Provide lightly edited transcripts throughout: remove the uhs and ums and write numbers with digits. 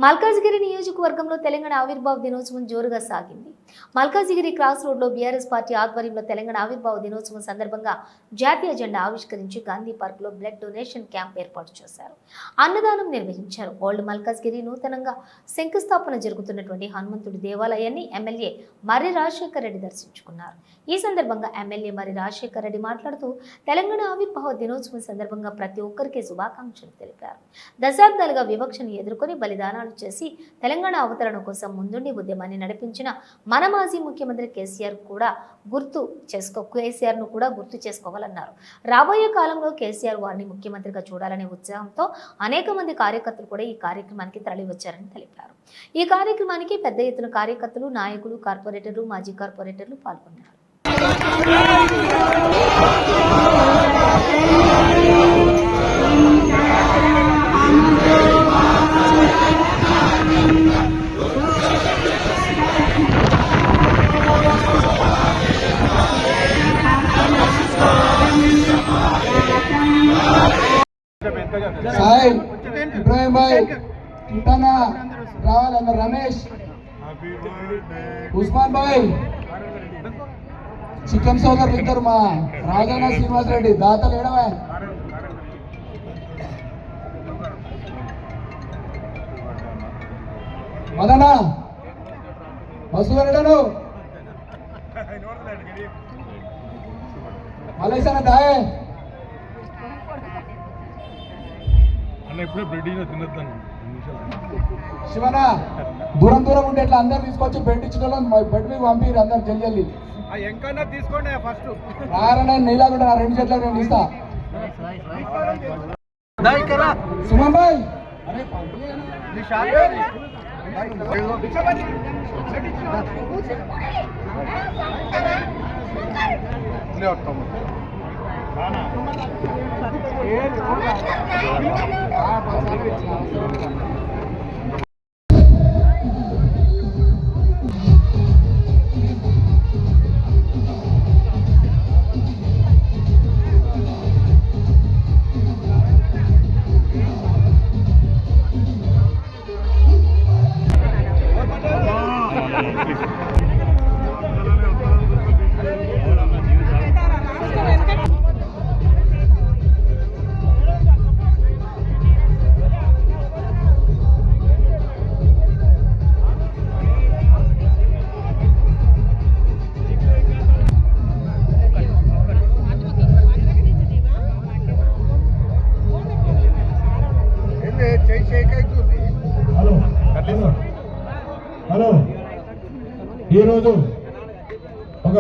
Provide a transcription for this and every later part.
మల్కాజిగిరి నియోజకవర్గంలో తెలంగాణ ఆవిర్భావ దినోత్సవం జోరుగా సాగింది. మల్కాజిగిరి క్రాస్ రోడ్లో బీఆర్ఎస్ పార్టీ ఆధ్వర్యంలో తెలంగాణ ఆవిర్భావ దినోత్సవం సందర్భంగా జాతీయ జెండా ఆవిష్కరించి గాంధీ పార్కులో బ్లడ్ డొనేషన్ క్యాంప్ ఏర్పాటు చేశారు. అన్నదానం నిర్వహించారు. ఓల్డ్ మల్కాజిగిరి నూతనంగా శంకుస్థాపన జరుగుతున్నటువంటి హనుమంతుడి దేవాలయాన్ని ఎమ్మెల్యే మర్రి రాజశేఖర్ రెడ్డి దర్శించుకున్నారు. ఈ సందర్భంగా ఎమ్మెల్యే మర్రి రాజశేఖర్ రెడ్డి మాట్లాడుతూ తెలంగాణ ఆవిర్భావ దినోత్సవం సందర్భంగా ప్రతి ఒక్కరికి శుభాకాంక్షలు తెలిపారు. దశాబ్దాలుగా వివక్షను ఎదుర్కొని బలిదానాలు చేసి తెలంగాణ అవతరణ కోసం ముందుండి ఉద్యమాన్ని నడిపించిన మన మాజీ ముఖ్యమంత్రి కేసీఆర్ ను కూడా గుర్తు చేసుకోవాలన్నారు. రాబోయే కాలంలో కేసీఆర్ వారిని ముఖ్యమంత్రిగా చూడాలనే ఉత్సాహంతో అనేక మంది కార్యకర్తలు కూడా ఈ కార్యక్రమానికి తరలివచ్చారని తెలిపారు. ఈ కార్యక్రమానికి పెద్ద ఎత్తున కార్యకర్తలు, నాయకులు, కార్పొరేటర్లు, మాజీ కార్పొరేటర్లు పాల్గొన్నారు. సాయి ఇబ్రాహిం భాయ్ కిటనా రావాలన్న రమేష్ ఉస్మాన్ భాయ్ చికెన్ సోదరులు ఇద్దరు మా రాజన్న శ్రీనివాస్ రెడ్డి దాతలు ఏడవా మదనా మసూరెడ్డను మలేసాన దాయే శివన దూరం దూరం ఉంటే ఇట్లా అందరు తీసుకొచ్చి బెడ్ ఇచ్చిన బెడ్ మీద పంపిరు అందరు జల్లి తీసుకోండి ఫస్ట్ రారణ నీలాగుంటే నా రెండు చెట్ల నేను ఇస్తా సుమన్ భాయ్ హలో ఈరోజు ఒక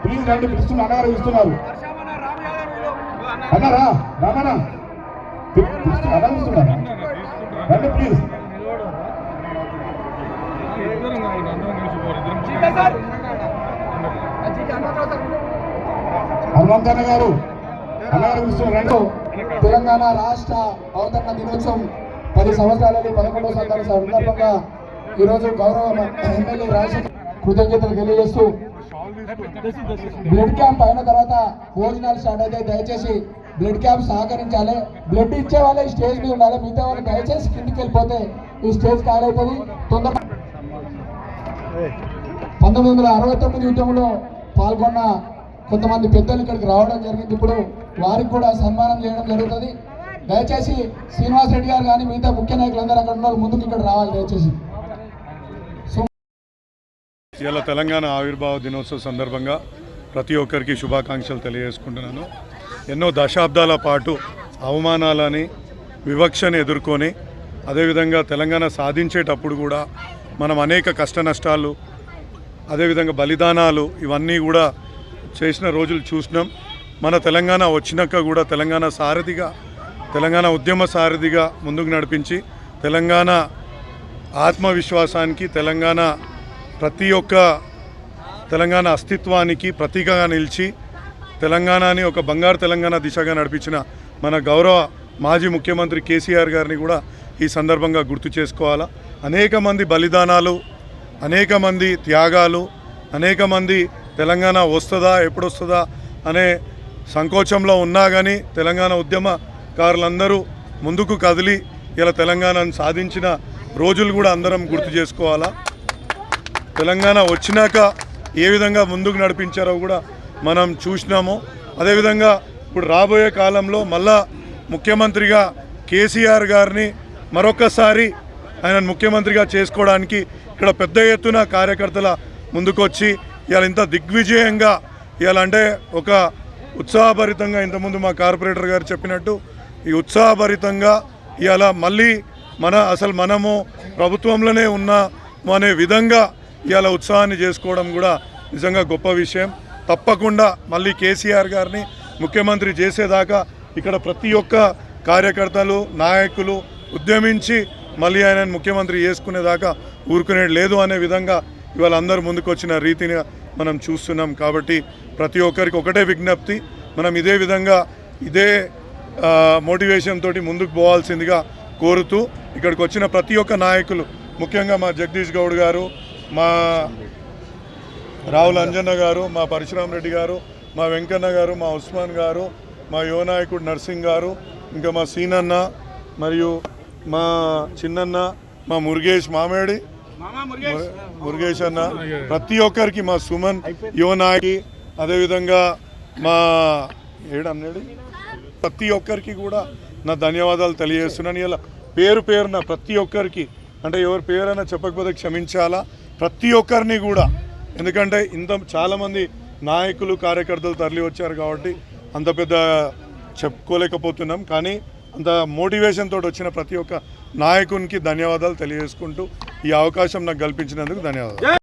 ప్లీజ్ రండి పిలుస్తున్నా అన్నగారు ఇస్తున్నారు అన్నారా రామన్నా అనిపిస్తున్నారా రండి ప్లీజ్ హనుమంతన్న గారు అన్నగారు పిలుస్తున్నారు. తెలంగాణ రాష్ట్ర అవతరణ దినోత్సవం 10 సంవత్సరాలని 11వ సందర్భంగా ఈరోజు గౌరవ ఎమ్మెల్యే రాజశేఖర్ కృతజ్ఞతలు తెలియజేస్తూ బ్లడ్ క్యాంప్ అయిన తర్వాత భోజనాలు స్టార్ట్ అయితే దయచేసి బ్లడ్ క్యాంప్ సహకరించాలి. బ్లడ్ ఇచ్చే వాళ్ళే స్టేజ్ మీద ఉండాలి. మిగతా వాళ్ళు దయచేసి కిందికి వెళ్ళిపోతే ఈ స్టేజ్ ఖాళీ అవుతుంది. 1969 యుద్ధంలో పాల్గొన్న కొంతమంది పెద్దలు ఇక్కడికి రావడం జరిగింది. ఇప్పుడు వారికి కూడా సన్మానం చేయడం జరుగుతుంది. దయచేసి శ్రీనివాస్ రెడ్డి గారు కానీ మిగతా ముఖ్య నాయకులందరూ అక్కడ ఉన్న ముందుకు ఇక్కడ రావాలి దయచేసి. ఇలా తెలంగాణ ఆవిర్భావ దినోత్సవ సందర్భంగా ప్రతి ఒక్కరికి శుభాకాంక్షలు తెలియజేసుకుంటున్నాను. ఎన్నో దశాబ్దాల పాటు అవమానాలని వివక్షని ఎదుర్కొని అదేవిధంగా తెలంగాణ సాధించేటప్పుడు కూడా మనం అనేక కష్ట నష్టాలు అదేవిధంగా బలిదానాలు ఇవన్నీ కూడా చేసిన రోజులు చూసినాం. మన తెలంగాణ వచ్చినాక కూడా తెలంగాణ సారథిగా తెలంగాణ ఉద్యమ సారథిగా ముందుకు నడిపించి తెలంగాణ ఆత్మవిశ్వాసానికి తెలంగాణ ప్రతి ఒక్క తెలంగాణ అస్తిత్వానికి ప్రతీకగా నిలిచి తెలంగాణని ఒక బంగారు తెలంగాణ దిశగా నడిపించిన మన గౌరవ మాజీ ముఖ్యమంత్రి కేసీఆర్ గారిని కూడా ఈ సందర్భంగా గుర్తు చేసుకోవాలా. అనేక మంది బలిదానాలు, అనేక మంది త్యాగాలు, అనేక మంది తెలంగాణ వస్తుందా ఎప్పుడు వస్తుందా అనే సంకోచంలో ఉన్నా కానీ తెలంగాణ ఉద్యమకారులందరూ ముందుకు కదిలి ఇలా తెలంగాణను సాధించిన రోజులు కూడా అందరం గుర్తు చేసుకోవాలా. తెలంగాణ వచ్చినాక ఏ విధంగా ముందుకు నడిపించారో కూడా మనం చూసినాము. అదేవిధంగా ఇప్పుడు రాబోయే కాలంలో మళ్ళా ముఖ్యమంత్రిగా కేసీఆర్ గారిని మరొకసారి ఆయన ముఖ్యమంత్రిగా చేసుకోవడానికి ఇక్కడ పెద్ద ఎత్తున కార్యకర్తల ముందుకొచ్చి ఇవాళ ఇంత దిగ్విజయంగా ఇవాళ అంటే ఒక ఉత్సాహభరితంగా ఇంతకుముందు మా కార్పొరేటర్ గారు చెప్పినట్టు ఈ ఉత్సాహభరితంగా ఇవాళ మళ్ళీ మనము ప్రభుత్వంలోనే ఉన్నాము అనే విధంగా ఇవాళ ఉత్సాహాన్ని చేసుకోవడం కూడా నిజంగా గొప్ప విషయం. తప్పకుండా మళ్ళీ కేసీఆర్ గారిని ముఖ్యమంత్రి చేసేదాకా ఇక్కడ ప్రతి ఒక్క కార్యకర్తలు నాయకులు ఉద్యమించి మళ్ళీ ఆయన ముఖ్యమంత్రి చేసుకునేదాకా ఊరుకునేది లేదు అనే విధంగా ఇవాళ అందరూ ముందుకు వచ్చిన రీతిని మనం చూస్తున్నాం. కాబట్టి ప్రతి ఒక్కరికి ఒకటే విజ్ఞప్తి, మనం ఇదే విధంగా ఇదే మోటివేషన్ తోటి ముందుకు పోవాల్సిందిగా కోరుతూ ఇక్కడికి వచ్చిన ప్రతి ఒక్క నాయకులు, ముఖ్యంగా మా జగదీష్ గౌడ్ గారు, మా రావుల అంజన్న గారు, మా పరశురామ్ రెడ్డి గారు, మా వెంకన్న గారు, మా ఉస్మాన్ గారు, మా యువ నాయకుడు నర్సింగ్ గారు, ఇంకా మా సీనన్న మరియు మా చిన్నన్న, మా మురుగేష్ మామేడి మురుగేష్ అన్న, ప్రతి ఒక్కరికి మా సుమన్ యువ నాయకి, అదేవిధంగా మా ఏడన్నాడు ప్రతి ఒక్కరికి కూడా నా ధన్యవాదాలు తెలియజేస్తున్నాను. ఇలా పేరున ప్రతి ఒక్కరికి, అంటే ఎవరి పేరైనా చెప్పకపోతే క్షమించాలా, ప్రతి ఒక్కరిని కూడా, ఎందుకంటే చాలామంది నాయకులు కార్యకర్తలు తరలి వచ్చారు కాబట్టి అంత పెద్ద చెప్పుకోలేకపోతున్నాం. కానీ అంత మోటివేషన్ తోటి వచ్చిన ప్రతి ఒక్క నాయకునికి ధన్యవాదాలు తెలియజేసుకుంటూ ఈ అవకాశం నాకు కల్పించినందుకు ధన్యవాదాలు.